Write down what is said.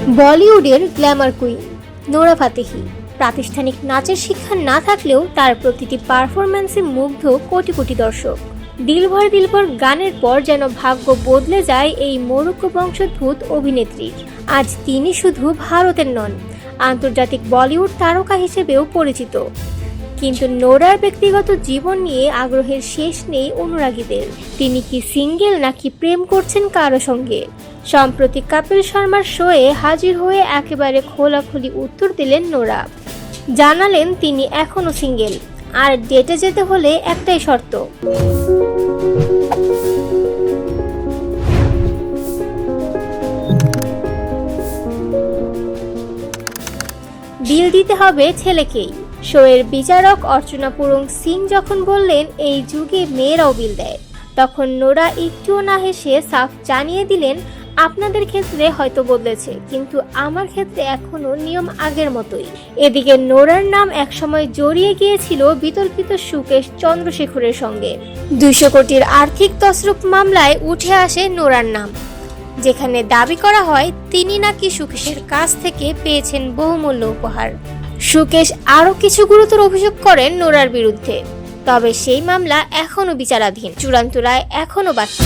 বলিউডের Glamour queen Nora Fatehi প্রাতিষ্ঠানিক নাচের শিক্ষা না থাকলেও তার প্রতিটি পারফরম্যান্সে মুগ্ধ কোটি কোটি দর্শক। দিলভর দিলভর গানের পর যেন ভাগ্য বদলে যায় এই মরক্কো বংশোদ্ভূত অভিনেত্রীর। আজ তিনি শুধু ভারতের নন, আন্তর্জাতিক বলিউড তারকা হিসেবেও পরিচিত। কিন্তু নোরার ব্যক্তিগত জীবন নিয়ে আগ্রহের শেষ নেই অনুরাগীদের। তিনি কি সিঙ্গেল নাকি প্রেম করছেন কারো সঙ্গে? সম্প্রতি কপিল শর্মার শোয়ে হাজির হয়ে একেবারে খোলাখুলি উত্তর দিলেন নোরা। জানালেন তিনি এখনও সিঙ্গেল, আর ডেটে যেতে হলে একটাই শর্ত। বিল দিতে হবে ছেলেকেই। শোয়ের বিচারক অর্চনা পুরং সিং যখন বললেন এই যুগে মেয়েরাও বিল দেয়, তখন নোরা একটুও না হেসে সাফ জানিয়ে দিলেন, আপনাদের ক্ষেত্রে হয়তো বদলেছে, কিন্তু আমার ক্ষেত্রে এখনো নিয়ম আগের মতোই। এদিকে নোরার নাম একসময় জড়িয়ে গিয়েছিল বিতর্কিত সুকেশ চন্দ্রশেখরের সঙ্গে। 200 কোটির আর্থিক তছরূপ মামলায় উঠে আসে নোরার নাম, যেখানে দাবি করা হয় তিনি নাকি সুকেশের কাছ থেকে পেয়েছেন বহুমূল্য উপহার। সুকেশ আরও কিছু গুরুতর অভিযোগ করেন নোরার বিরুদ্ধে, তবে সেই মামলা এখনো বিচারাধীন, চূড়ান্ত রায় এখনো বাকি।